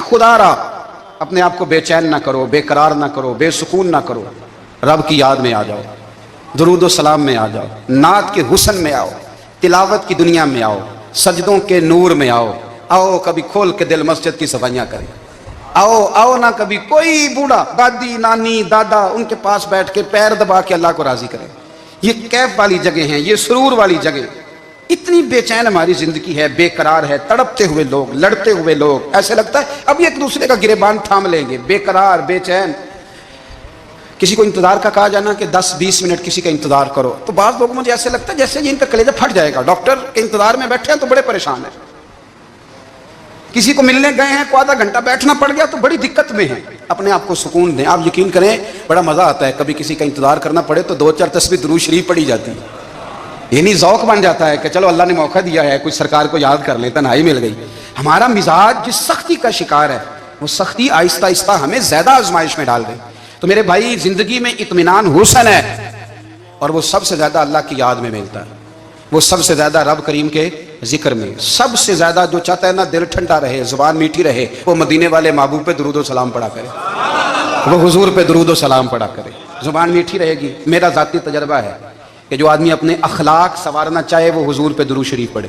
خدا را اپنے آپ کو بے چین نہ کرو، بے قرار نہ کرو، بے سکون نہ کرو، رب کی یاد میں آ جاؤ، درود و سلام میں آ جاؤ، نعت کے حسن میں آؤ، تلاوت کی دنیا میں آؤ، سجدوں کے نور میں آؤ، آؤ کبھی کھول کے دل مسجد کی صفائیاں کریں، آؤ نہ کبھی کوئی بوڑھا دادی نانی دادا ان کے پاس بیٹھ کے پیر دبا کے اللہ کو راضی کریں۔ یہ کیف والی جگہ ہیں، یہ سرور والی جگہ۔ اتنی بے چین ہماری زندگی ہے، بے قرار ہے، تڑپتے ہوئے لوگ، لڑتے ہوئے لوگ، ایسے لگتا ہے اب ایک دوسرے کا گریبان تھام لیں گے، بے قرار بے چین۔ کسی کو انتظار کا کہا جانا کہ 10-20 منٹ کسی کا انتظار کرو، تو بعض لوگوں مجھے ایسے لگتا ہے جیسے یہ ان کا کلیجہ پھٹ جائے گا، ڈاکٹر کے انتظار میں بیٹھے ہیں تو بڑے پریشان ہیں۔ کسی کو ملنے گئے ہیں کو آدھا گھنٹہ بیٹھنا پڑ گیا تو بڑی دقت میں ہیں۔ اپنے آپ کو سکون دیں۔ آپ یقین کریں بڑا مزہ آتا ہے، کبھی کسی کا انتظار کرنا پڑے تو 2-4 تسبیح درود شریف پڑھی جاتی ہے، یعنی ذوق بن جاتا ہے کہ چلو اللہ نے موقع دیا ہے، کچھ سرکار کو یاد کر لیں، تنہائی مل گئی۔ ہمارا مزاج جس سختی کا شکار ہے وہ سختی آہستہ آہستہ ہمیں زیادہ آزمائش میں ڈال دے۔ تو میرے بھائی زندگی میں اطمینان حسن ہے، اور وہ سب سے زیادہ اللہ کی یاد میں ملتا ہے، وہ سب سے زیادہ رب کریم کے ذکر میں، سب سے زیادہ جو چاہتا ہے نا دل ٹھنڈا رہے، زبان میٹھی رہے، وہ مدینے والے محبوب پہ درود و سلام پڑھا کرے، وہ حضور پہ درود و سلام پڑھا کرے، زبان میٹھی رہے گی۔ میرا ذاتی تجربہ ہے کہ جو آدمی اپنے اخلاق سنوارنا چاہے وہ حضور پہ درود شریف پڑھے،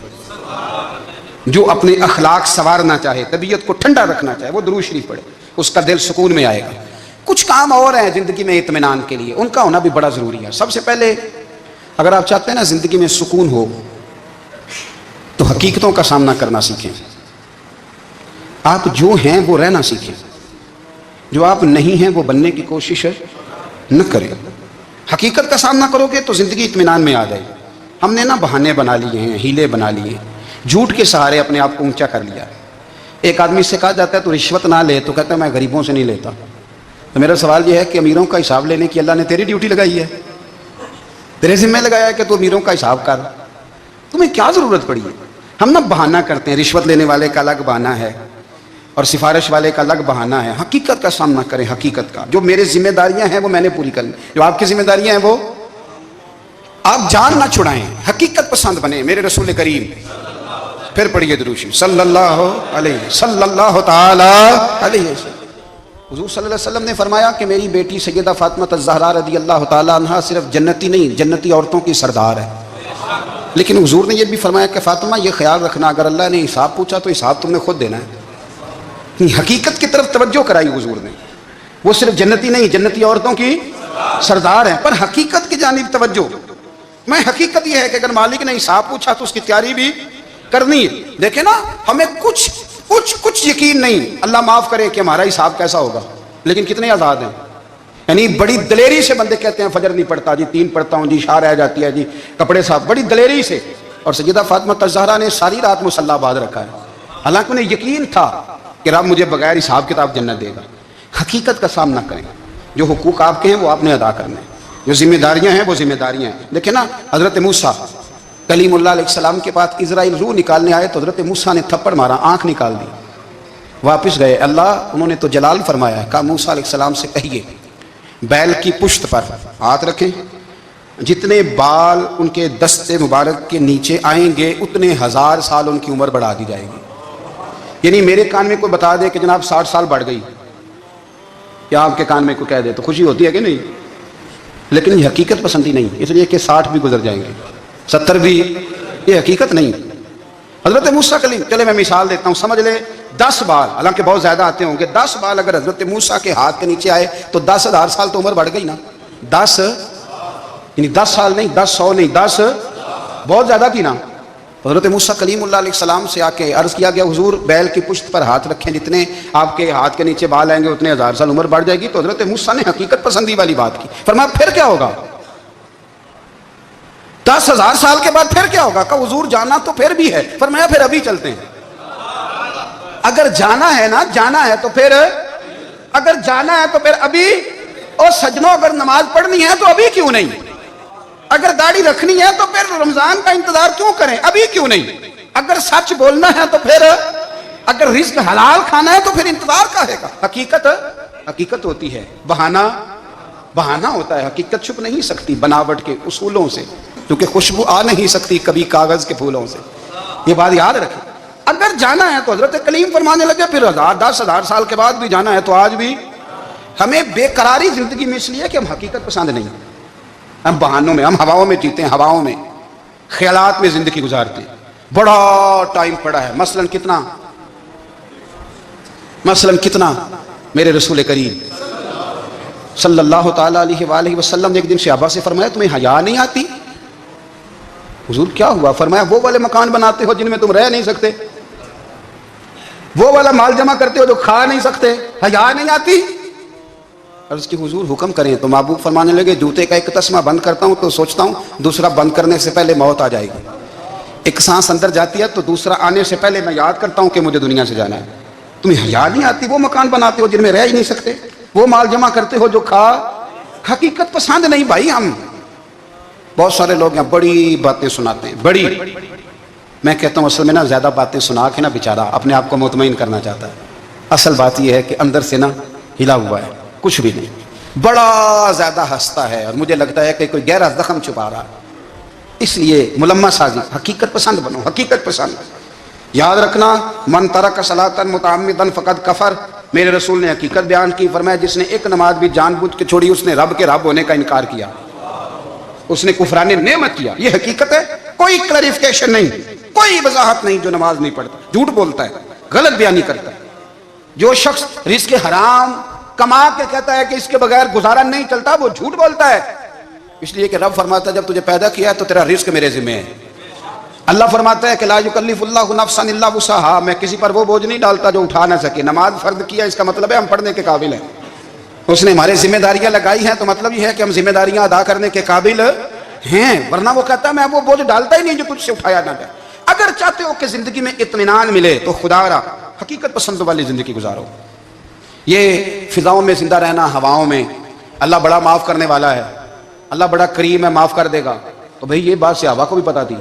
جو اپنے اخلاق سنوارنا چاہے، طبیعت کو ٹھنڈا رکھنا چاہے، وہ درود شریف پڑھے، اس کا دل سکون میں آئے گا۔ کچھ کام اور ہیں زندگی میں اطمینان کے لیے، ان کا ہونا بھی بڑا ضروری ہے۔ سب سے پہلے اگر آپ چاہتے ہیں نا زندگی میں سکون ہو تو حقیقتوں کا سامنا کرنا سیکھیں۔ آپ جو ہیں وہ رہنا سیکھیں، جو آپ نہیں ہیں وہ بننے کی کوشش نہ کریں۔ حقیقت کا سامنا کرو گے تو زندگی اطمینان میں آ جائے گی۔ ہم نے نا بہانے بنا لیے ہیں، ہیلے بنا لیے ہیں، جھوٹ کے سہارے اپنے آپ کو اونچا کر لیا۔ ایک آدمی سے کہا جاتا ہے تو رشوت نہ لے، تو کہتا ہے میں غریبوں سے نہیں لیتا۔ تو میرا سوال یہ ہے کہ امیروں کا حساب لینے کی اللہ نے تیری ڈیوٹی لگائی ہے، تیرے ذمہ لگایا ہے کہ تو امیروں کا حساب کر، تمہیں کیا ضرورت پڑی ہے؟ ہم نا بہانہ کرتے ہیں، رشوت لینے والے کا الگ بہانہ ہے اور سفارش والے کا الگ بہانہ ہے۔ حقیقت کا سامنا کریں، حقیقت کا، جو میرے ذمہ داریاں ہیں وہ میں نے پوری کرنی، جو آپ کی ذمہ داریاں ہیں وہ آپ جان نہ چھڑائیں، حقیقت پسند بنیں۔ میرے رسول کریم، پھر پڑھیے درود شریف صلی اللہ تعالی علیہ وسلم۔ حضور صلی اللہ علیہ وسلم نے فرمایا کہ میری بیٹی سیدہ فاطمہ الزہرا رضی اللہ تعالی عنہا صرف جنتی نہیں، جنتی عورتوں کی سردار ہے۔ لیکن حضور نے یہ بھی فرمایا کہ فاطمہ یہ خیال رکھنا اگر اللہ نے حساب پوچھا تو حساب تم نے خود دینا ہے۔ حقیقت کی طرف توجہ کرائی حضور نے، وہ صرف جنتی نہیں، جنتی عورتوں کی سردار ہیں، پر حقیقت کی جانب توجہ۔ میں حقیقت یہ ہے کہ اگر مالک نے حساب پوچھا تو اس کی تیاری بھی کرنی ہے۔ دیکھیں نا ہمیں کچھ یقین نہیں، اللہ معاف کرے کہ ہمارا حساب کیسا ہوگا، لیکن کتنے آزاد ہیں۔ یعنی بڑی دلیری سے بندے کہتے ہیں فجر نہیں پڑھتا جی، 3 پڑھتا ہوں جی، شاہ رہ جاتی ہے جی، کپڑے صاحب، بڑی دلیری سے۔ اور سیدہ فاطمہ الزہرا نے ساری رات مصلی باندھ رکھا ہے، حالانکہ انہیں یقین تھا کہ رب مجھے بغیر حساب کتاب جنت دے گا۔ حقیقت کا سامنا کریں، جو حقوق آپ کے ہیں وہ آپ نے ادا کرنے ہیں، جو ذمہ داریاں ہیں وہ ذمہ داریاں ہیں۔ دیکھیں نا حضرت موسیٰ کلیم اللہ علیہ السلام کے پاس اسرائیل روح نکالنے آئے تو حضرت موسیٰ نے تھپڑ مارا، آنکھ نکال دی، واپس گئے۔ اللہ انہوں نے تو جلال فرمایا ہے، کہا موسیٰ علیہ السلام سے کہیے بیل کی پشت پر ہاتھ رکھیں، جتنے بال ان کے دستے مبارک کے نیچے آئیں گے اتنے 1000 سال ان کی عمر بڑھا دی جائے گی۔ یعنی میرے کان میں کوئی بتا دے کہ جناب 60 سال بڑھ گئی، یا آپ کے کان میں کوئی کہہ دے تو خوشی ہوتی ہے کہ نہیں؟ لیکن یہ حقیقت پسندی نہیں، اس لیے کہ 60 بھی گزر جائیں گے، 70 بھی، یہ حقیقت نہیں۔ حضرت موسیٰ کلیم، چلے میں مثال دیتا ہوں، سمجھ لے 10 بال، حالانکہ بہت زیادہ آتے ہوں گے، 10 بال اگر حضرت موسیٰ کے ہاتھ کے نیچے آئے تو 10,000 سال تو عمر بڑھ گئی نا۔ 10 یعنی 10 سال نہیں، 10 100 نہیں، 10 بہت زیادہ تھی نا۔ حضرت موسیٰ کلیم اللہ علیہ السلام سے آ کے عرض کیا گیا حضور بیل کی پشت پر ہاتھ رکھیں، جتنے آپ کے ہاتھ کے نیچے بال آئیں گے اتنے 1000 سال عمر بڑھ جائے گی۔ تو حضرت موسیٰ نے حقیقت پسندی والی بات کی، فرمایا پھر کیا ہوگا؟ 10,000 سال کے بعد پھر کیا ہوگا؟ کہا حضور جانا تو پھر بھی ہے، فرمایا پھر ابھی چلتے ہیں۔ اگر جانا ہے نا، جانا ہے تو پھر، اگر جانا ہے تو پھر ابھی۔ اور سجنوں اگر نماز پڑھنی ہے تو ابھی کیوں نہیں؟ اگر داڑھی رکھنی ہے تو پھر رمضان کا انتظار کیوں کریں، ابھی کیوں نہیں؟ اگر سچ بولنا ہے تو پھر، اگر رزق حلال کھانا ہے تو پھر انتظار کاہے کا؟ حقیقت ہوتی ہے، بہانہ ہوتا ہے، حقیقت چھپ نہیں سکتی بناوٹ کے اصولوں سے، کیونکہ خوشبو آ نہیں سکتی کبھی کاغذ کے پھولوں سے۔ یہ بات یاد رکھیں۔ اگر جانا ہے تو حضرت کلیم فرمانے لگے پھر 10,000 سال کے بعد بھی جانا ہے تو آج بھی ہمیں بے قراری زندگی میں اس لیے کہ ہم حقیقت پسند نہیں، ہم بہانوں میں، ہم ہواؤں میں جیتے ہیں، ہواؤں میں خیالات میں زندگی گزارتے ہیں. بڑا ٹائم پڑا ہے. مثلاً کتنا میرے رسول کریم صلی اللہ تعالیٰ علیہ وآلہ وسلم نے ایک دن صحابہ سے فرمایا تمہیں حیا نہیں آتی؟ حضور کیا ہوا؟ فرمایا وہ والے مکان بناتے ہو جن میں تم رہ نہیں سکتے، وہ والا مال جمع کرتے ہو جو کھا نہیں سکتے، حیا نہیں آتی؟ عرض کی حضور حکم کریں. تو محبوب فرمانے لگے جوتے کا ایک تسمہ بند کرتا ہوں تو سوچتا ہوں دوسرا بند کرنے سے پہلے موت آ جائے گی. ایک سانس اندر جاتی ہے تو دوسرا آنے سے پہلے میں یاد کرتا ہوں کہ مجھے دنیا سے جانا ہے. تمہیں حیا نہیں آتی؟ وہ مکان بناتے ہو جن میں رہ ہی نہیں سکتے، وہ مال جمع کرتے ہو جو کھا. حقیقت پسند نہیں بھائی. ہم بہت سارے لوگ یہاں بڑی باتیں سناتے ہیں، بڑی، میں کہتا ہوں اصل میں نا زیادہ باتیں سنا کے نا بیچارہ اپنے آپ کو مطمئن کرنا چاہتا ہے. اصل بات یہ ہے کہ اندر سے نا ہلا ہوا ہے، کچھ بھی نہیں، بڑا زیادہ ہنستا ہے اور مجھے لگتا ہے کہ کوئی گہرا زخم چھپا رہا ہے. اس لیے ملمہ سازی، حقیقت پسند بنو، حقیقت پسند. یاد رکھنا من ترک صلاۃ متعمدا فقد کفر. میرے رسول نے حقیقت بیان کی، فرمایا جس نے ایک نماز بھی جان بوجھ کے چھوڑی اس نے رب کے رب ہونے کا انکار کیا، اس نے کفران نعمت کیا. یہ حقیقت ہے، کوئی کلیریفیکیشن نہیں، کوئی وضاحت نہیں. جو نماز نہیں پڑھتا جھوٹ بولتا ہے، غلط بیانی کرتا ہے. جو شخص رزق حرام کما کے کہتا ہے کہ اس کے بغیر گزارا نہیں چلتا وہ جھوٹ بولتا ہے. اس لیے کہ رب فرماتا ہے جب تجھے پیدا کیا ہے تو تیرا رزق میرے ذمہ ہے. اللہ فرماتا ہے کہ لا یکلف اللہ نفسا الا وسعها، میں کسی پر وہ بوجھ نہیں ڈالتا جو اٹھا نہ سکے. نماز فرض کیا اس کا مطلب ہے ہم پڑھنے کے قابل ہیں. اس نے ہمارے ذمہ داریاں لگائی ہیں تو مطلب یہ ہے کہ ہم ذمہ داریاں ادا کرنے کے قابل ہیں، ورنہ وہ کہتا ہے میں وہ بوجھ ڈالتا ہی نہیں جو تجھ سے اٹھایا نہ جائے. اگر چاہتے ہو کہ زندگی میں اطمینان ملے تو خدا را حقیقت پسند والی زندگی گزارو. یہ فضاؤں میں زندہ رہنا، ہواؤں میں، اللہ بڑا معاف کرنے والا ہے، اللہ بڑا کریم ہے، معاف کر دے گا. تو بھئی یہ بات صحابہ کو بھی پتا تھی،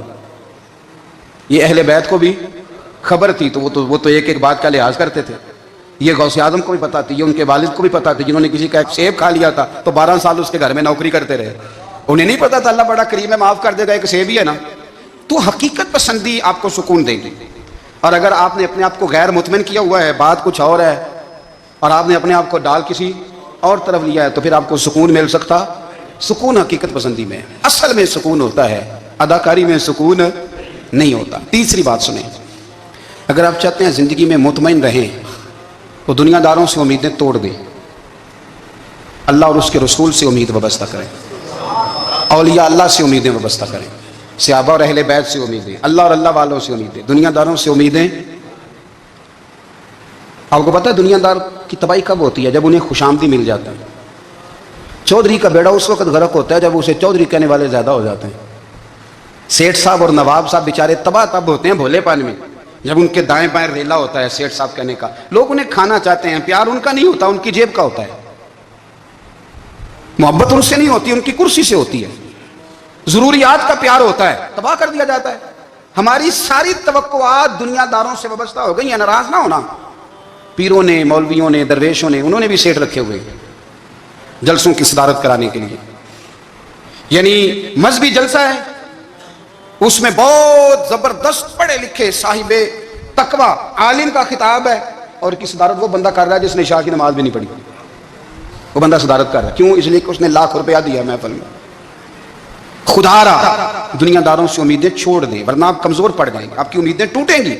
یہ اہل بیت کو بھی خبر تھی، تو وہ تو ایک ایک بات کا لحاظ کرتے تھے. یہ غوث اعظم کو بھی پتا تھی، یہ ان کے والد کو بھی پتا تھی جنہوں نے کسی کا ایک سیب کھا لیا تھا تو 12 سال اس کے گھر میں نوکری کرتے رہے. انہیں نہیں پتا تھا اللہ بڑا کریم ہے، معاف کر دے گا، ایک سیب ہی ہے نا. تو حقیقت پسندی آپ کو سکون دے گی. اور اگر آپ نے اپنے آپ کو غیر مطمئن کیا ہوا ہے، بات کچھ اور ہے، اور آپ نے اپنے آپ کو ڈال کسی اور طرف لیا ہے، تو پھر آپ کو سکون مل سکتا. سکون حقیقت پسندی میں، اصل میں سکون ہوتا ہے، اداکاری میں سکون نہیں ہوتا. تیسری بات سنیں، اگر آپ چاہتے ہیں زندگی میں مطمئن رہیں تو دنیا داروں سے امیدیں توڑ دیں، اللہ اور اس کے رسول سے امید وابستہ کریں، اولیاء اللہ سے امیدیں وابستہ کریں، صحابہ اور اہل بیت سے امیدیں، اللہ اور اللہ والوں سے امیدیں، دنیا داروں سے امیدیں. آپ کو پتہ ہے دنیا دار کی تباہی کب ہوتی ہے؟ جب انہیں خوش آمدی مل جاتا ہے. چودھری کا بیڑا اس وقت غرق ہوتا ہے جب اسے چودھری کہنے والے زیادہ ہو جاتے ہیں. سیٹھ صاحب اور نواب صاحب بیچارے تباہ تب ہوتے ہیں بھولے پان میں جب ان کے دائیں بائیں ریلا ہوتا ہے سیٹھ صاحب کہنے کا. لوگ انہیں کھانا چاہتے ہیں، پیار ان کا نہیں ہوتا، ان کی جیب کا ہوتا ہے. محبت ان سے نہیں ہوتی، ان کی کرسی سے ہوتی ہے. ضروریات کا پیار ہوتا ہے، تباہ کر دیا جاتا ہے. ہماری ساری توقعات دنیا داروں سے وابستہ ہو گئی ہیں. ناراض نہ ہونا، پیروں نے، مولویوں نے، درویشوں نے، انہوں نے بھی سیٹ رکھے ہوئے جلسوں کی صدارت کرانے کے لیے. یعنی مذہبی جلسہ ہے، اس میں بہت زبردست پڑھے لکھے صاحب تقویٰ عالم کا خطاب ہے، اور کی صدارت وہ بندہ کر رہا ہے جس نے عشاء کی نماز بھی نہیں پڑھی. وہ بندہ صدارت کر رہا ہے، کیوں؟ اس لیے کہ اس نے ₹1,00,000 دیا محفل میں. خدا را دنیا داروں سے امیدیں چھوڑ دیں ورنہ آپ کمزور پڑ جائیں گے، آپ کی امیدیں ٹوٹیں گی.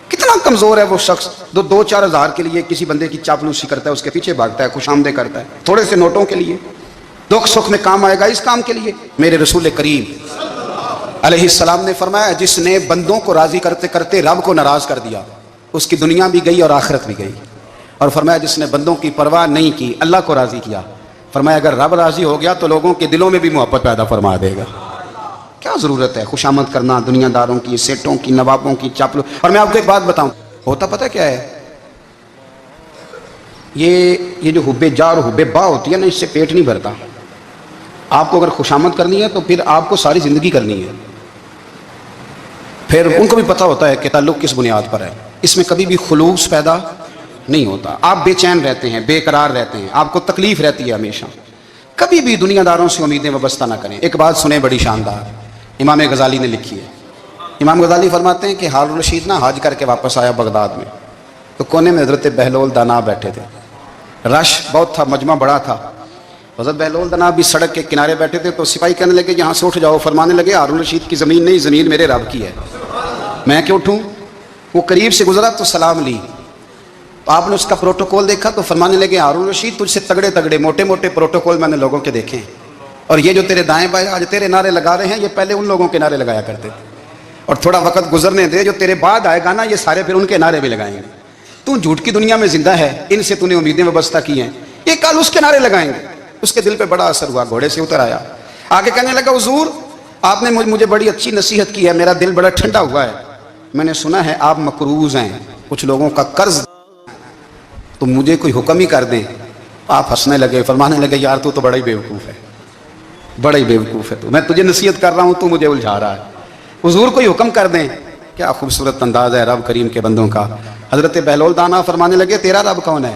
کتنا کمزور ہے وہ شخص جو 2-4 ہزار کے لیے کسی بندے کی چاپلوسی کرتا ہے، اس کے پیچھے بھاگتا ہے، خوش آمدیں کرتا ہے تھوڑے سے نوٹوں کے لیے. دکھ سکھ میں کام آئے گا اس کام کے لیے. میرے رسول کریم علیہ السلام نے فرمایا جس نے بندوں کو راضی کرتے کرتے رب کو ناراض کر دیا اس کی دنیا بھی گئی اور آخرت بھی گئی. اور فرمایا جس نے بندوں کی پرواہ نہیں کی اللہ کو راضی کیا، فرمایا اگر رب راضی ہو گیا تو لوگوں کے دلوں میں بھی محبت پیدا فرما دے گا. کیا ضرورت ہے خوشامد کرنا دنیا داروں کی، سیٹوں کی، نوابوں کی، چاپلو. اور میں آپ کو ایک بات بتاؤں، ہوتا پتہ کیا ہے؟ یہ جو حب جا اور حب با ہوتی ہے نا، اس سے پیٹ نہیں بھرتا. آپ کو اگر خوشامد کرنی ہے تو پھر آپ کو ساری زندگی کرنی ہے. پھر ان کو بھی پتہ ہوتا ہے کہ تعلق کس بنیاد پر ہے. اس میں کبھی بھی خلوص پیدا نہیں ہوتا. آپ بے چین رہتے ہیں، بے قرار رہتے ہیں، آپ کو تکلیف رہتی ہے ہمیشہ. کبھی بھی دنیا داروں سے امیدیں وابستہ نہ کریں. ایک بات سنیں بڑی شاندار، امام غزالی نے لکھی ہے. امام غزالی فرماتے ہیں کہ ہارون رشید نا حج کر کے واپس آیا بغداد میں، تو کونے میں حضرت بہلول دانا بیٹھے تھے، رش بہت تھا، مجمع بڑا تھا. حضرت بہلول دانا بھی سڑک کے کنارے بیٹھے تھے، تو سپاہی کہنے لگے یہاں سے اٹھ جاؤ. فرمانے لگے ہارون رشید کی زمین نہیں، زمین میرے رب کی ہے، میں کیوں اٹھوں؟ وہ قریب سے گزرا تو سلام لی. آپ نے اس کا پروٹوکول دیکھا تو فرمانے لگے ہارون رشید تجھ سے تگڑے تگڑے موٹے موٹے پروٹوکول میں نے لوگوں کے دیکھے ہیں، اور یہ جو تیرے دائیں بائیں آج تیرے نعرے لگا رہے ہیں یہ پہلے ان لوگوں کے نعرے لگایا کرتے تھے، اور تھوڑا وقت گزرنے دے، جو تیرے بعد آئے گا نا یہ سارے پھر ان کے نعرے بھی لگائیں گے. تو جھوٹ کی دنیا میں زندہ ہے، ان سے تو نے امیدیں وابستہ کی ہیں، یہ کل اس کے نعرے لگائیں گے. اس کے دل پہ بڑا اثر ہوا، گھوڑے سے اتر آیا، آگے کہنے لگا حضور آپ نے مجھے بڑی اچھی نصیحت کی ہے، میرا دل بڑا ٹھنڈا ہوا ہے. میں نے سنا ہے آپ مقروض ہیں، کچھ لوگوں کا قرض، تو مجھے کوئی حکم ہی کر دیں. آپ ہنسنے لگے، فرمانے لگے یار تو بڑا ہی بیوقوف ہے، بڑا ہی بیوقوف ہے تو، میں تجھے نصیحت کر رہا ہوں تو مجھے الجھا رہا ہے، حضور کوئی حکم کر دیں. کیا خوبصورت انداز ہے رب کریم کے بندوں کا. حضرت بہلول دانا فرمانے لگے تیرا رب کون ہے؟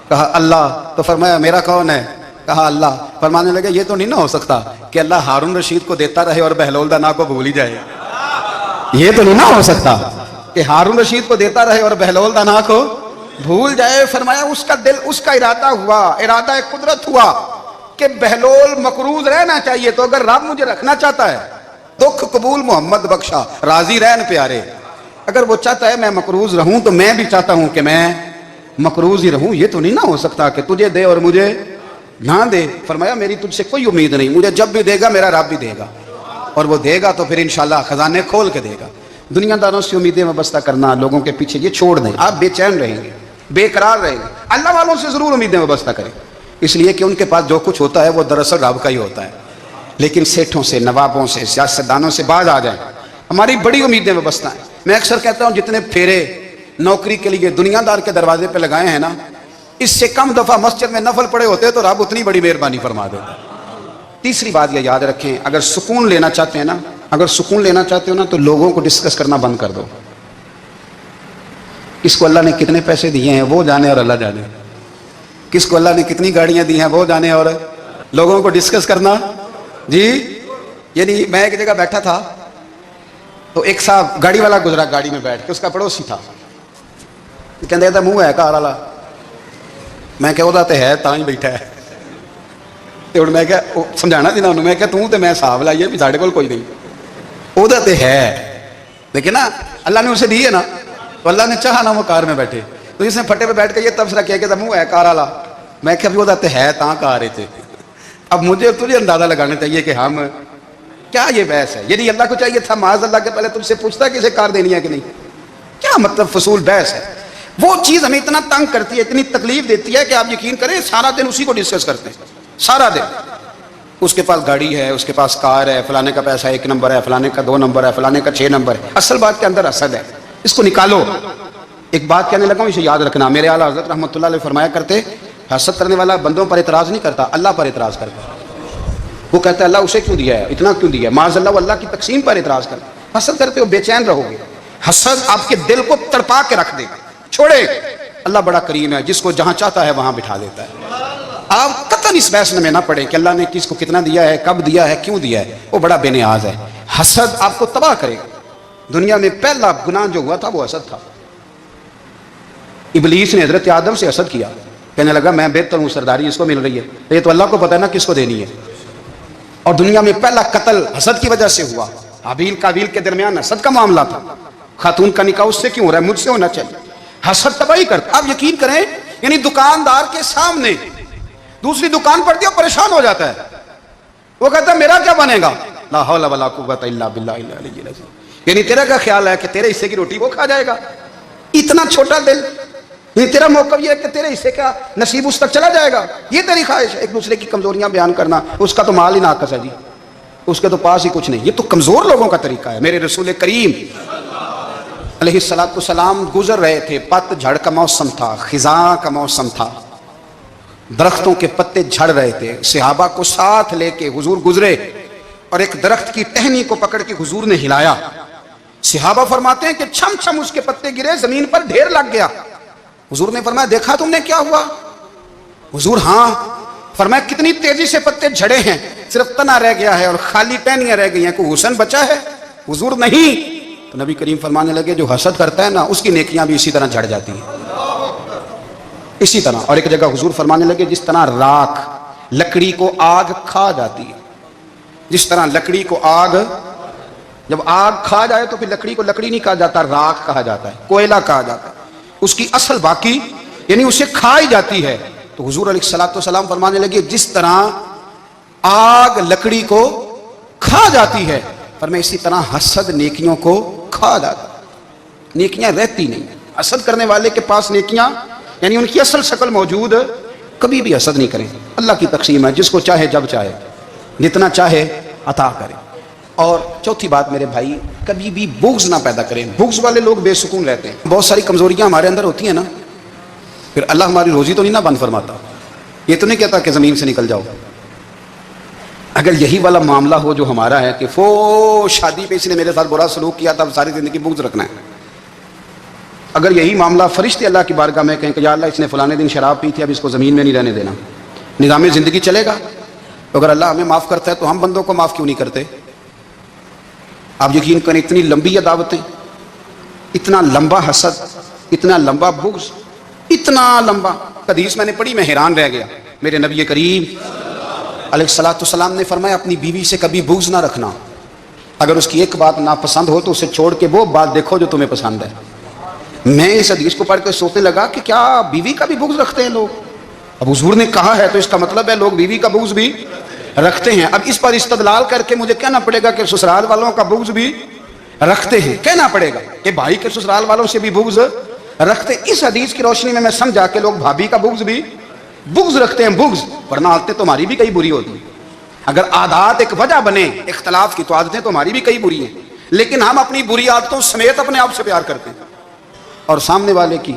کہا اللہ. تو فرمایا میرا کون ہے؟ کہا اللہ. فرمانے لگے یہ تو نہیں نہ ہو سکتا کہ اللہ ہارون رشید کو دیتا رہے اور بہلول دانا کو بھول ہی جائے، یہ تو نہیں نہ ہو سکتا کہ ہارون رشید کو دیتا رہے اور بہلول دانا کو بھول جائے. فرمایا اس کا دل، اس کا ارادہ ہوا، ارادہ قدرت ہوا کہ بہلول مقروض رہنا چاہیے، تو اگر رب مجھے رکھنا چاہتا ہے، دکھ قبول محمد بخشا راضی رہن پیارے، اگر وہ چاہتا ہے میں مقروض رہوں تو میں بھی چاہتا ہوں کہ میں مقروض ہی رہوں. یہ تو نہیں نہ ہو سکتا کہ تجھے دے اور مجھے نہ دے. فرمایا میری تجھ سے کوئی امید نہیں، مجھے جب بھی دے گا میرا رب بھی دے گا، اور وہ دے گا تو پھر انشاءاللہ خزانے کھول کے دے گا. دنیا داروں سے امیدیں وابستہ کرنا، لوگوں کے پیچھے، یہ چھوڑ دیں. آپ بے چین رہیں گے، بے قرار رہیں گے. اللہ والوں سے ضرور امیدیں وابستہ کریں، اس لیے کہ ان کے پاس جو کچھ ہوتا ہے وہ دراصل رب کا ہی ہوتا ہے. لیکن سیٹھوں سے، نوابوں سے، سیاستدانوں سے باز آ جائیں. ہماری بڑی امیدیں وابستہ ہیں. میں اکثر کہتا ہوں جتنے پھیرے نوکری کے لیے دنیا دار کے دروازے پہ لگائے ہیں نا، اس سے کم دفعہ مسجد میں نفل پڑے ہوتے تو رب اتنی بڑی مہربانی فرما دیتا. تیسری بات یہ یاد رکھیں، اگر سکون لینا چاہتے ہیں نا، اگر سکون لینا چاہتے ہو نا تو لوگوں کو ڈسکس کرنا بند کر دو. کس کو اللہ نے کتنے پیسے دیے ہیں وہ جانے اور اللہ جانے، کس کو اللہ نے کتنی گاڑیاں دی ہیں وہ جانے، اور لوگوں کو ڈسکس کرنا. جی یعنی میں ایک جگہ بیٹھا تھا تو ایک صاحب گاڑی والا گزرا، گاڑی میں بیٹھ کے، اس کا پڑوسی تھا، کہندے تھا منہ ہے کار والا. میں کہ وہ تے ہے تاں ہی بیٹھا ہے. تو میں کہ سمجھانا تھی نا انہوں، میں کہ توں تے میں حساب لائیے بھی ساڈے کول کوئی نہیں، وہ تے ہے لیکن نا اللہ نے اسے دی ہے نا، تو اللہ نے چاہا نا وہ کار میں بیٹھے. تو اس نے پھٹے پہ بیٹھ کے یہ تبصرہ کیا کہ منہ ہے کار والا. میں کہ وہ تے ہے تاں کار رہے تھے. اب مجھے تجھے اندازہ لگانا چاہیے کہ ہم کیا یہ بحث ہے. یعنی اللہ کو چاہیے تھا معاذ اللہ کے پہلے تم سے پوچھتا کہ اسے کار دینی ہے کہ نہیں. کیا مطلب فضول بحث ہے. وہ چیز ہمیں اتنا تنگ کرتی ہے، اتنی تکلیف دیتی ہے کہ آپ یقین کریں سارا دن اسی کو ڈسکس کرتے ہیں، سارا دن. اس کے پاس گاڑی ہے، اس کے پاس کار ہے، فلانے کا پیسہ 1 نمبر ہے، فلانے کا 2 نمبر ہے، فلانے کا 6 نمبر ہے. اصل بات کے اندر حسد ہے، اس کو نکالو. ایک بات کہنے لگا ہوں، اسے یاد رکھنا. میرے اعلیٰ حضرت رحمۃ اللہ علیہ فرمایا کرتے، حسد کرنے والا بندوں پر اعتراض نہیں کرتا، اللہ پر اعتراض کرتا. وہ کہتا ہے اللہ اسے کیوں دیا ہے، اتنا کیوں دیا ہے، معاذ اللہ اللہ کی تقسیم پر اعتراض کرتا. حسد کرتے ہو بے چین رہو گے. حسد آپ کے دل کو تڑپا کے رکھ دے گا. چھوڑے، اللہ بڑا کریم ہے، جس کو جہاں چاہتا ہے وہاں بٹھا دیتا ہے. آپ قطعاً اس بحث میں نہ پڑیں کہ اللہ نے کس کو کتنا دیا ہے، کب دیا ہے، کیوں دیا ہے، وہ بڑا بے نیاز ہے. حسد آپ کو تباہ کرے گا. دنیا میں پہلا گناہ جو ہوا تھا وہ حسد تھا. ابلیس نے حضرت آدم سے حسد کیا، کہنے لگا میں بہتر ہوں، سرداری اس کو مل رہی ہے، یہ تو اللہ کو پتہ ہے نا کس کو دینی ہے. اور دنیا میں پہلا قتل حسد کی وجہ سے ہوا. حابیل قابیل کے درمیان حسد کا معاملہ تھا. خاتون کا نکاح اس سے کیوں ہو رہا ہے، مجھ سے ہونا چاہیے. حسد تباہی کرتا. آپ یقین کریں، یعنی دکاندار کے سامنے دوسری دکان پر دیا پریشان ہو جاتا ہے. وہ کہتا ہے میرا کیا بنے گا، لا حول ولا قوت الا باللہ العلی العظیم. یعنی تیرا کیا خیال ہے کہ تیرے حصے کی روٹی وہ کھا جائے گا. اتنا چھوٹا دل. یعنی تیرا موقف یہ ہے کہ تیرے حصے کا نصیب اس تک چلا جائے گا، یہ تیری خواہش ہے. ایک دوسرے کی کمزوریاں بیان کرنا، اس کا تو مال ہی ناقص ہے جی، اس کے تو پاس ہی کچھ نہیں. یہ تو کمزور لوگوں کا طریقہ ہے. میرے رسول کریم علیہ السلام گزر رہے تھے، پت جھڑ کا موسم تھا، خزاں کا موسم تھا، درختوں کے پتے جھڑ رہے تھے. صحابہ کو ساتھ لے کے حضور گزرے اور ایک درخت کی ٹہنی کو پکڑ کے حضور نے ہلایا. صحابہ فرماتے ہیں کہ چھم چھم اس کے پتے گرے، زمین پر ڈھیر لگ گیا. حضور نے فرمایا دیکھا تم نے کیا ہوا؟ حضور ہاں. فرمایا کتنی تیزی سے پتے جھڑے ہیں، صرف تنا رہ گیا ہے اور خالی ٹہنیاں رہ گئی ہیں، کوئی حسن بچا ہے؟ حضور نہیں. تو نبی کریم فرمانے لگے جو حسد کرتا ہے نا اس کی نیکیاں بھی اسی طرح جھڑ جاتی ہیں, اسی طرح. اور ایک جگہ حضور فرمانے لگے جس طرح راکھ لکڑی کو آگ کھا جاتی ہے, جس طرح لکڑی کو آگ, جب آگ کھا جائے تو پھر لکڑی کو لکڑی نہیں کہا جاتا, راکھ کہا جاتا ہے, کوئلہ کہا جاتا ہے, اس کی اصل باقی یعنی اسے کھائی جاتی ہے. تو حضور علیہ الصلوۃ والسلام فرمانے لگے جس طرح آگ لکڑی کو کھا جاتی ہے, فرمایا اسی طرح حسد نیکیوں کو کھا جاتا ہے, نیکیاں رہتی نہیں. حسد کرنے والے کے پاس نیکیاں یعنی ان کی اصل شکل موجود, کبھی بھی حسد نہیں کریں. اللہ کی تقسیم ہے, جس کو چاہے جب چاہے جتنا چاہے عطا کرے. اور چوتھی بات میرے بھائی, کبھی بھی بغض نہ پیدا کریں. بغض والے لوگ بے سکون رہتے ہیں. بہت ساری کمزوریاں ہمارے اندر ہوتی ہیں نا, پھر اللہ ہماری روزی تو نہیں نہ بند فرماتا. یہ تو نہیں کہتا کہ زمین سے نکل جاؤ. اگر یہی والا معاملہ ہو جو ہمارا ہے کہ شادی پہ اس نے میرے ساتھ برا سلوک کیا تھا, ساری زندگی بغض رکھنا ہے. اگر یہی معاملہ فرشتے اللہ کی بارگاہ میں کہیں کہ یا اللہ اس نے فلانے دن شراب پی تھی, اب اس کو زمین میں نہیں رہنے دینا, نظام زندگی چلے گا. اگر اللہ ہمیں معاف کرتا ہے تو ہم بندوں کو معاف کیوں نہیں کرتے؟ آپ یقین کریں اتنی لمبی عداوتیں, اتنا لمبا حسد, اتنا لمبا بغض, اتنا لمبا. حدیث میں نے پڑھی, میں حیران رہ گیا. میرے نبی کریم علیہ الصلوۃ والسلام نے فرمایا اپنی بیوی سے کبھی بغض نہ رکھنا. اگر اس کی ایک بات ناپسند ہو تو اسے چھوڑ کے وہ بات دیکھو جو تمہیں پسند ہے. میں اس حدیث کو پڑھ کے سوچنے لگا کہ کیا بیوی کا بھی بغض رکھتے ہیں لوگ؟ اب حضور نے کہا ہے تو اس کا مطلب ہے لوگ بیوی کا بغض بھی رکھتے ہیں. اب اس پر استدلال کر کے مجھے کہنا پڑے گا کہ سسرال والوں کا بغض بھی رکھتے ہیں. کہنا پڑے گا کہ بھائی کے سسرال والوں سے بھی بغض رکھتے. اس حدیث کی روشنی میں سمجھا کہ لوگ بھابھی کا بغض رکھتے ہیں. بغض, ورنہ عادتیں تمہاری بھی کئی بری ہوتی ہیں. اگر عادات ایک وجہ بنے اختلاف کی تو عادتیں تمہاری بھی کئی بری ہیں, لیکن ہم اپنی بری عادتوں سمیت اپنے آپ سے پیار کرتے ہیں, اور سامنے والے کی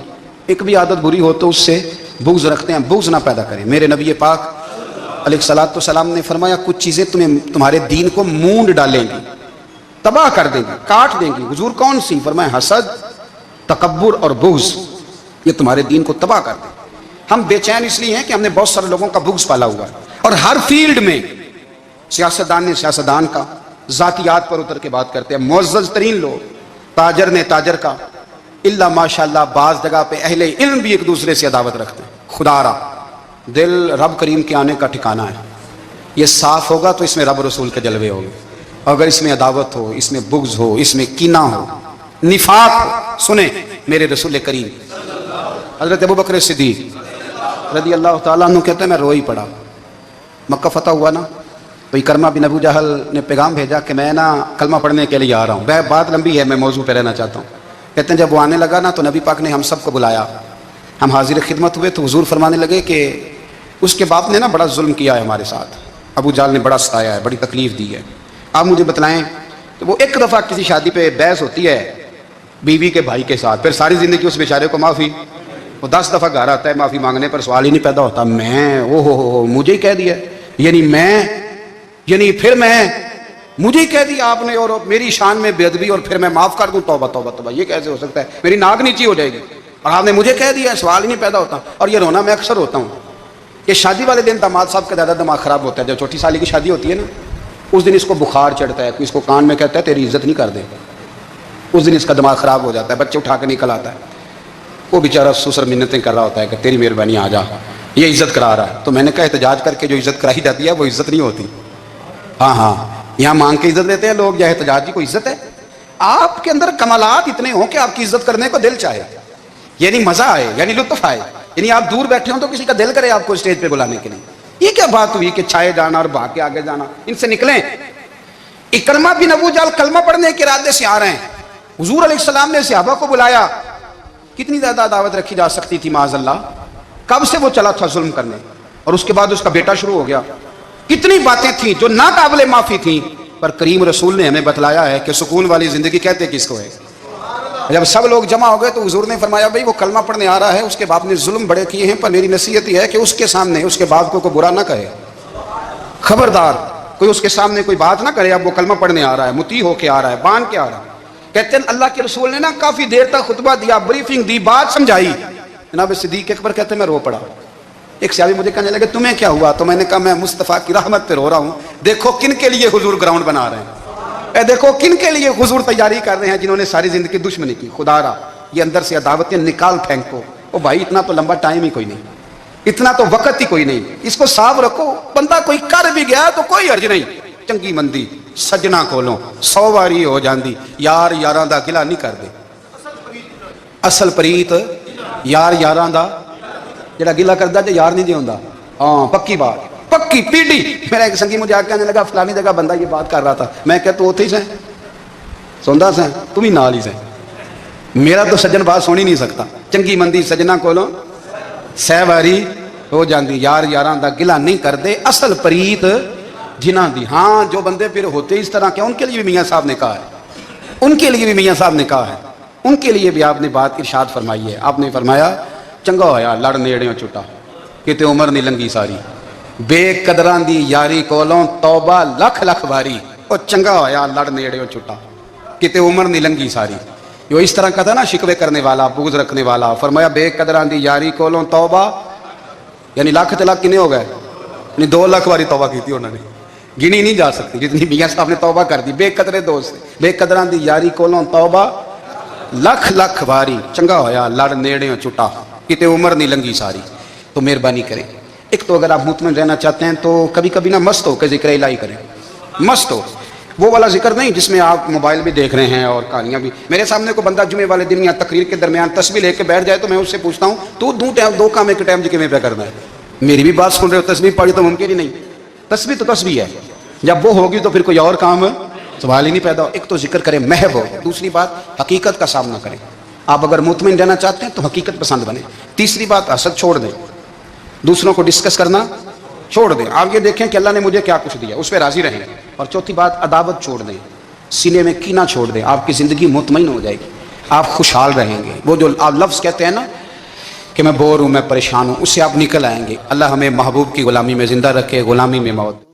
ایک بھی عادت بری ہو تو اس سے بغض رکھتے ہیں. بغض نہ پیدا کریں. میرے نبی پاک علیہ الصلوۃ والسلام نے فرمایا کچھ چیزیں تمہارے دین کو مونڈ ڈالیں گی, تباہ کر دیں گی, کاٹ دیں گی. حضور کون سی؟ فرمایا حسد, تکبر اور بغض, یہ تمہارے دین کو تباہ کر دیں. ہم بے چین اس لیے ہیں کہ ہم نے بہت سارے لوگوں کا بغض پالا ہوا ہے, اور ہر فیلڈ میں سیاستدان نے سیاستدان کا, ذاتیات پر اتر کے بات کرتے ہیں, معزز ترین لوگ, تاجر نے تاجر کا, اللہ ماشاءاللہ بعض جگہ پہ اہل علم بھی ایک دوسرے سے عداوت رکھتے ہیں. خدا را دل رب کریم کے آنے کا ٹھکانہ ہے. یہ صاف ہوگا تو اس میں رب رسول کے جلوے ہوگے. اگر اس میں عداوت ہو, اس میں بغض ہو, اس میں کینہ ہو, نفاق ہو, سنیں میرے رسول کریم حضرت ابوبکر صدیق رضی اللہ تعالیٰ عنہ کہتے ہیں میں رو ہی پڑا. مکہ فتح ہوا نا, تو اکرمہ بن ابو جہل نے پیغام بھیجا کہ میں نا کلمہ پڑھنے کے لیے آ رہا ہوں. بات لمبی ہے, میں موضوع پہ رہنا چاہتا ہوں. کہتے ہیں جب وہ آنے لگا نا تو نبی پاک نے ہم سب کو بلایا, ہم حاضر خدمت ہوئے. تو حضور فرمانے لگے کہ اس کے باپ نے نا بڑا ظلم کیا ہے ہمارے ساتھ, ابو جہل نے بڑا ستایا ہے, بڑی تکلیف دی ہے, آپ مجھے بتلائیں. تو وہ ایک دفعہ کسی شادی پہ بحث ہوتی ہے بیوی کے بھائی کے ساتھ, پھر ساری زندگی اس بیچارے کو معافی. وہ 10 دفعہ گھر آتا ہے, معافی مانگنے پر سوال ہی نہیں پیدا ہوتا. میں مجھے ہی کہہ دیا, یعنی پھر مجھے ہی کہہ دیا آپ نے, اور میری شان میں بے ادبی, اور پھر میں معاف کر دوں. توبہ توبہ توبہ, یہ کیسے ہو سکتا ہے؟ میری ناک نیچی ہو جائے گی, اور آپ نے مجھے کہہ دیا, سوال ہی نہیں پیدا ہوتا. اور یہ رونا میں اکثر ہوتا ہوں کہ شادی والے دن داماد صاحب کا زیادہ دماغ خراب ہوتا ہے. جب چھوٹی سالی کی شادی ہوتی ہے نا, اس دن اس کو بخار چڑھتا ہے, کوئی اس کو کان میں کہتا ہے تیری عزت نہیں کر دے, اس دن اس کا دماغ خراب ہو جاتا ہے, بچے اٹھا کے نکل آتا ہے. وہ بیچارہ سسر منتیں کر رہا ہوتا ہے کہ تیری مہربانی آ جا, یہ عزت کرا رہا ہے. تو میں نے کہا احتجاج کر کے جو عزت کرائی جاتی ہے وہ عزت نہیں ہوتی. ہاں, یہاں مانگ کے عزت لیتے ہیں لوگ, یا احتجاج کی کوئی عزت ہے؟ آپ کے اندر کمالات اتنے ہوں کہ آپ کی عزت کرنے کو دل چاہے, یعنی مزہ آئے, یعنی لطف آئے, یعنی آپ دور بیٹھے ہوں تو کسی کا دل کرے آپ کو اسٹیج پہ بلانے کے لیے. یہ کیا بات ہوئی کہ چھائے جانا اور بھاگ کے آگے جانا؟ ان سے نکلیں. اکرمہ بن ابو جہل کلمہ پڑھنے کے ارادے سے آ رہے ہیں. حضور علیہ السلام نے صحابہ کو بلایا. کتنی زیادہ دعوت رکھی جا سکتی تھی معاذ اللہ؟ کب سے وہ چلا تھا ظلم کرنے, اور اس کے بعد اس کا بیٹا شروع ہو گیا. کتنی باتیں تھیں جو ناقابل معافی تھیں, پر کریم رسول نے ہمیں بتلایا ہے کہ سکون والی زندگی کہتے کس کو ہے. جب سب لوگ جمع ہو گئے تو حضور نے فرمایا بھائی وہ کلمہ پڑھنے آ رہا ہے, اس کے باپ نے ظلم بڑے کیے ہیں, پر میری نصیحت یہ ہے کہ اس کے سامنے اس کے باپ کو برا نہ کہے. خبردار, کوئی اس کے سامنے کوئی بات نہ کرے. اب وہ کلمہ پڑھنے آ رہا ہے, مطیع ہو کے آ رہا ہے, بان کے آ رہا ہے. کہتے ہیں اللہ کے رسول نے نا کافی دیر تک خطبہ دیا, بریفنگ دی, بات سمجھائی. جناب صدیق اکبر کہتے ہیں میں رو پڑا. ایک صحابی مجھے کہنے لگے تمہیں کیا ہوا؟ تو میں نے کہا میں مصطفیٰ کی رحمت پہ رو رہا ہوں. دیکھو کن کے لیے حضور گراؤنڈ بنا رہے ہیں. اے دیکھو کن کے لیے حضور تیاری کر رہے ہیں جنہوں نے ساری زندگی دشمنی کی. خدا را یہ اندر سے عداوتیں نکال پھینکو. او بھائی اتنا تو لمبا ٹائم ہی کوئی نہیں, اتنا تو وقت ہی کوئی نہیں, اس کو صاف رکھو. بندہ کوئی کر بھی گیا تو کوئی حرج نہیں. چنگی مندی سجنا کولوں 100 واری ہو جاندی, یار یاراں دا گلا نہیں کر دے. اصل پریت یار یاراں دا جڑا گلا کردا تے یار نہیں دے ہوندا. ہاں پکی بات, پکی پیڈی. میرا ایک سنگی مجھے آ کے کہنے لگا فلانی جگہ بندہ یہ بات کر رہا تھا. میں کہ تو اوتھے ہی سیں سوندا سیں, تو بھی نال ہی سیں. میرا تو سجن بات سن ہی نہیں سکتا. چنگی مندی سجنا کولوں 100 واری ہو جاندی, یار یاراں دا گلا نہیں کر دے. اصل پریت جنہاں دی. ہاں جو بندے پھر ہوتے اس طرح کے ان کے لیے بھی میاں صاحب نے کہا ہے, ان کے لیے بھی میاں صاحب نے کہا ہے, ان کے لیے بھی آپ نے بات ارشاد فرمائی ہے. آپ نے فرمایا چنگا ہویا لڑ نیڑیوں چھٹا کتے عمر نہیں لنگی ساری, بے قدراں دی یاری کولوں توبہ لکھ لکھ واری. او چنگا ہویا لڑ نیڑیوں چھٹا کتے عمر نہیں لنگی ساری. یہ اس طرح کا تھا نا, شکوے کرنے والا, بغض رکھنے والا. فرمایا بے قدراں دی یاری کولوں توبہ, یعنی لاکھ تلاک کنے ہو گئے, یعنی 2 لاکھ واری توبہ کی تھی انہوں نے, گنی نہیں جا سکتی جتنی میاں صاحب نے توبہ کر دی. بے قدرے دوست بے قدراں دی یاری کولوں توبہ لکھ لکھ واری. چنگا ہویا لڑ نیڑیوں چھٹا کتے عمر نہیں لنگی ساری. تو مہربانی کریں, ایک تو اگر آپ مطمئن رہنا چاہتے ہیں تو کبھی کبھی نا مست ہو کے ذکر الہی کریں. مست ہو, وہ والا ذکر نہیں جس میں آپ موبائل بھی دیکھ رہے ہیں اور کہانیاں بھی. میرے سامنے کو بندہ جمعے والے دن یا تقریر کے درمیان تسبیح لے کے بیٹھ جائے تو میں اس سے پوچھتا ہوں تو دو کام ایک ٹائم جی پہ کرنا ہے. میری بھی بات سن رہے ہو, تسبیح پڑھی تو ممکن ہی نہیں. تسبیح تو تسبیح ہے, جب وہ ہوگی تو پھر کوئی اور کام سوال ہی نہیں پیدا ہو. ایک تو ذکر کریں محو ہو, دوسری بات حقیقت کا سامنا کریں. آپ اگر مطمئن رہنا چاہتے ہیں تو حقیقت پسند بنیں. تیسری بات حسد چھوڑ دیں, دوسروں کو ڈسکس کرنا چھوڑ دیں. آپ یہ دیکھیں کہ اللہ نے مجھے کیا کچھ دیا, اس پہ راضی رہیں. اور چوتھی بات عداوت چھوڑ دیں, سینے میں کینہ چھوڑ دیں. آپ کی زندگی مطمئن ہو جائے گی, آپ خوشحال رہیں گے. وہ جو آپ لفظ کہتے ہیں نا کہ میں بور ہوں, میں پریشان ہوں, اس سے آپ نکل آئیں گے. اللہ ہمیں محبوب کی غلامی میں زندہ رکھے, غلامی میں موت.